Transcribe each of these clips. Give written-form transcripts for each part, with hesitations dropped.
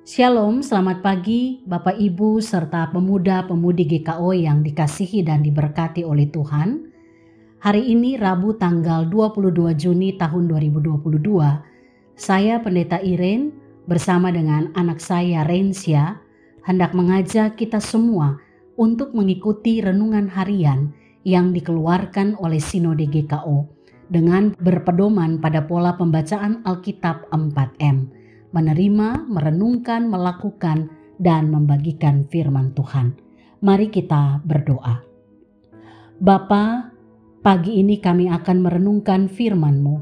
Shalom, selamat pagi Bapak Ibu serta pemuda-pemudi GKO yang dikasihi dan diberkati oleh Tuhan. Hari ini Rabu tanggal 22 Juni tahun 2022, saya Pendeta Irene bersama dengan anak saya Rensya hendak mengajak kita semua untuk mengikuti renungan harian yang dikeluarkan oleh Sinode GKO dengan berpedoman pada pola pembacaan Alkitab 4M. Menerima, merenungkan, melakukan, dan membagikan firman Tuhan. Mari kita berdoa. Bapa, pagi ini kami akan merenungkan firman-Mu.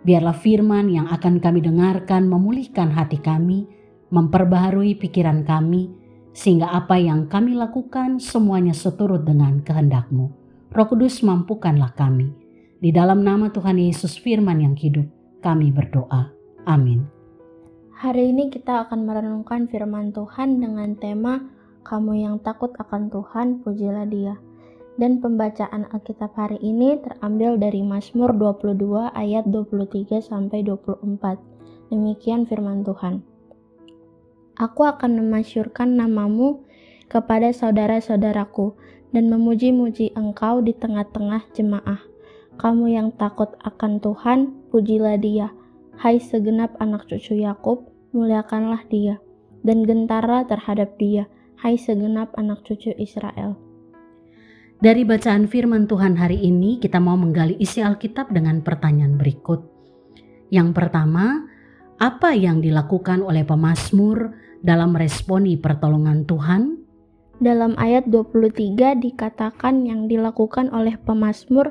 Biarlah firman yang akan kami dengarkan memulihkan hati kami, memperbaharui pikiran kami, sehingga apa yang kami lakukan semuanya seturut dengan kehendak-Mu. Roh Kudus, mampukanlah kami. Di dalam nama Tuhan Yesus firman yang hidup, kami berdoa. Amin. Hari ini kita akan merenungkan firman Tuhan dengan tema Kamu yang takut akan Tuhan, pujilah Dia. Dan pembacaan Alkitab hari ini terambil dari Mazmur 22 ayat 23 sampai 24. Demikian firman Tuhan. Aku akan memasyurkan namamu kepada saudara-saudaraku dan memuji-muji Engkau di tengah-tengah jemaah. Kamu yang takut akan Tuhan, pujilah Dia. Hai segenap anak cucu Yakub, muliakanlah Dia, dan gentara terhadap Dia, hai segenap anak cucu Israel. Dari bacaan firman Tuhan hari ini, kita mau menggali isi Alkitab dengan pertanyaan berikut. Yang pertama, apa yang dilakukan oleh pemazmur dalam meresponi pertolongan Tuhan? Dalam ayat 23 dikatakan yang dilakukan oleh pemazmur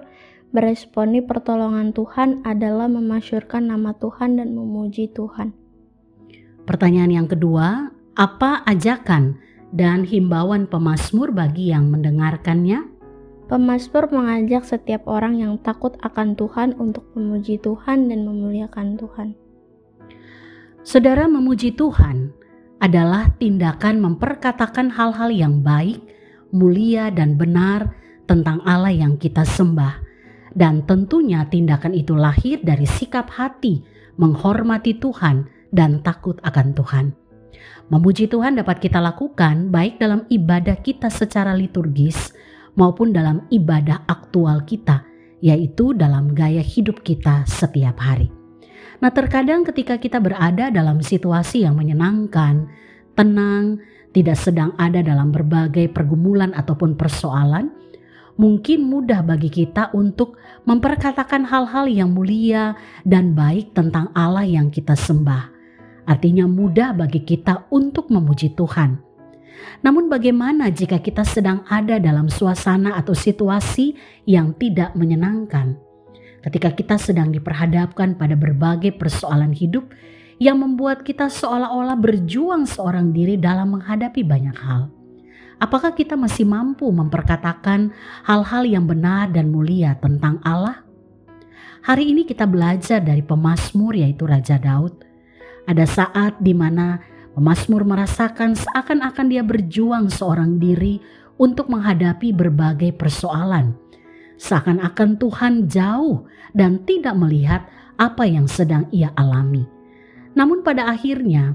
meresponi pertolongan Tuhan adalah memasyurkan nama Tuhan dan memuji Tuhan. Pertanyaan yang kedua, apa ajakan dan himbauan pemazmur bagi yang mendengarkannya? Pemazmur mengajak setiap orang yang takut akan Tuhan untuk memuji Tuhan dan memuliakan Tuhan. Saudara, memuji Tuhan adalah tindakan memperkatakan hal-hal yang baik, mulia dan benar tentang Allah yang kita sembah. Dan tentunya tindakan itu lahir dari sikap hati menghormati Tuhan dan takut akan Tuhan. Memuji Tuhan dapat kita lakukan baik dalam ibadah kita secara liturgis maupun dalam ibadah aktual kita, yaitu dalam gaya hidup kita setiap hari. Nah, terkadang ketika kita berada dalam situasi yang menyenangkan, tenang, tidak sedang ada dalam berbagai pergumulan ataupun persoalan, mungkin mudah bagi kita untuk memperkatakan hal-hal yang mulia dan baik tentang Allah yang kita sembah. Artinya mudah bagi kita untuk memuji Tuhan. Namun bagaimana jika kita sedang ada dalam suasana atau situasi yang tidak menyenangkan? Ketika kita sedang diperhadapkan pada berbagai persoalan hidup yang membuat kita seolah-olah berjuang seorang diri dalam menghadapi banyak hal. Apakah kita masih mampu memperkatakan hal-hal yang benar dan mulia tentang Allah? Hari ini kita belajar dari pemazmur yaitu Raja Daud. Ada saat di mana pemazmur merasakan seakan-akan dia berjuang seorang diri untuk menghadapi berbagai persoalan. Seakan-akan Tuhan jauh dan tidak melihat apa yang sedang ia alami. Namun pada akhirnya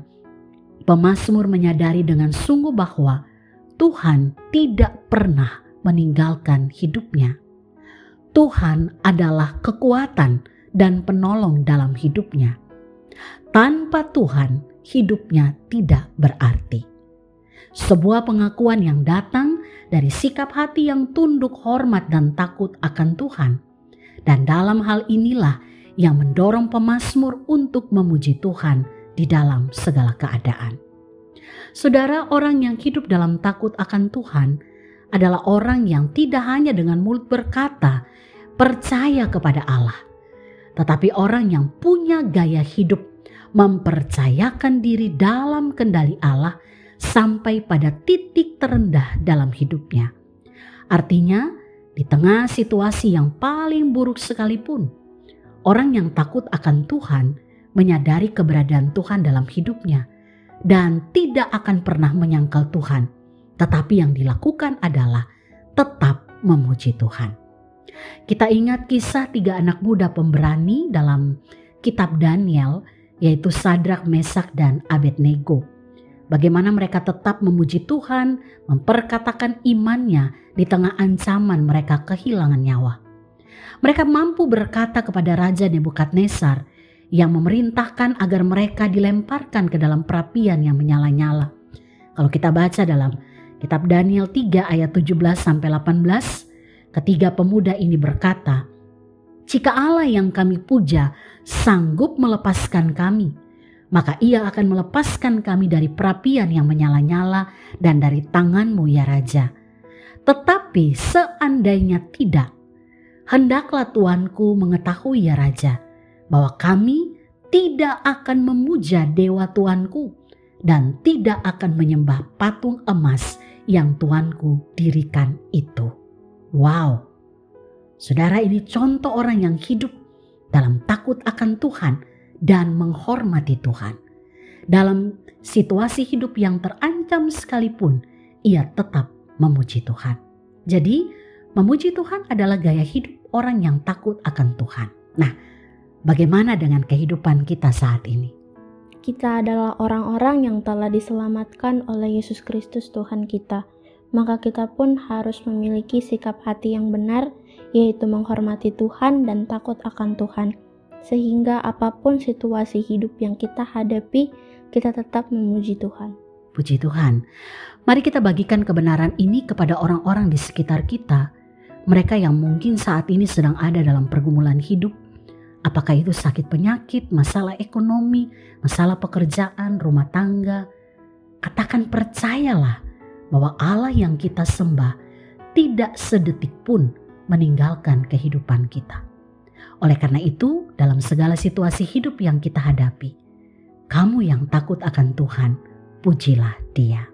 pemazmur menyadari dengan sungguh bahwa Tuhan tidak pernah meninggalkan hidupnya. Tuhan adalah kekuatan dan penolong dalam hidupnya. Tanpa Tuhan, hidupnya tidak berarti. Sebuah pengakuan yang datang dari sikap hati yang tunduk hormat dan takut akan Tuhan. Dan dalam hal inilah yang mendorong pemazmur untuk memuji Tuhan di dalam segala keadaan. Saudara, orang yang hidup dalam takut akan Tuhan adalah orang yang tidak hanya dengan mulut berkata percaya kepada Allah, tetapi orang yang punya gaya hidup mempercayakan diri dalam kendali Allah sampai pada titik terendah dalam hidupnya. Artinya, di tengah situasi yang paling buruk sekalipun, orang yang takut akan Tuhan menyadari keberadaan Tuhan dalam hidupnya dan tidak akan pernah menyangkal Tuhan, tetapi yang dilakukan adalah tetap memuji Tuhan. Kita ingat kisah 3 anak muda pemberani dalam kitab Daniel, yaitu Sadrak, Mesak, dan Abednego. Bagaimana mereka tetap memuji Tuhan, memperkatakan imannya di tengah ancaman mereka kehilangan nyawa. Mereka mampu berkata kepada Raja Nebukadnezar yang memerintahkan agar mereka dilemparkan ke dalam perapian yang menyala-nyala. Kalau kita baca dalam kitab Daniel 3 ayat 17-18, ketiga pemuda ini berkata, "Jika Allah yang kami puja sanggup melepaskan kami, maka ia akan melepaskan kami dari perapian yang menyala-nyala dan dari tangan-Mu ya Raja. Tetapi seandainya tidak, hendaklah Tuanku mengetahui ya Raja, bahwa kami tidak akan memuja dewa Tuanku dan tidak akan menyembah patung emas yang Tuanku dirikan itu." Wow, saudara, ini contoh orang yang hidup dalam takut akan Tuhan dan menghormati Tuhan. Dalam situasi hidup yang terancam sekalipun, ia tetap memuji Tuhan. Jadi, memuji Tuhan adalah gaya hidup orang yang takut akan Tuhan. Nah, bagaimana dengan kehidupan kita saat ini? Kita adalah orang-orang yang telah diselamatkan oleh Yesus Kristus Tuhan kita. Maka kita pun harus memiliki sikap hati yang benar, yaitu menghormati Tuhan dan takut akan Tuhan. Sehingga apapun situasi hidup yang kita hadapi, kita tetap memuji Tuhan. Puji Tuhan. Mari kita bagikan kebenaran ini kepada orang-orang di sekitar kita. Mereka yang mungkin saat ini sedang ada dalam pergumulan hidup. Apakah itu sakit penyakit, masalah ekonomi, masalah pekerjaan, rumah tangga. Katakan percayalah bahwa Allah yang kita sembah tidak sedetik pun meninggalkan kehidupan kita. Oleh karena itu, dalam segala situasi hidup yang kita hadapi, kamu yang takut akan Tuhan, pujilah Dia.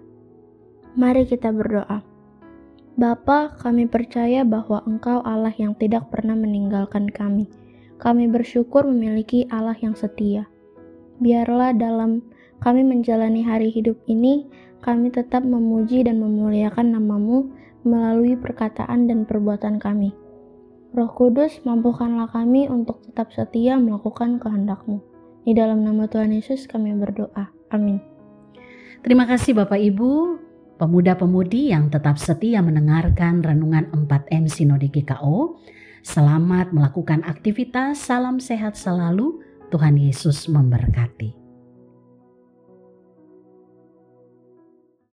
Mari kita berdoa. Bapa, kami percaya bahwa Engkau Allah yang tidak pernah meninggalkan kami. Kami bersyukur memiliki Allah yang setia. Biarlah dalam kami menjalani hari hidup ini, kami tetap memuji dan memuliakan nama-Mu melalui perkataan dan perbuatan kami. Roh Kudus, mampukanlah kami untuk tetap setia melakukan kehendak-Mu. Di dalam nama Tuhan Yesus kami berdoa. Amin. Terima kasih Bapak Ibu, pemuda-pemudi yang tetap setia mendengarkan Renungan 4M Sinode GKO. Selamat melakukan aktivitas, salam sehat selalu, Tuhan Yesus memberkati.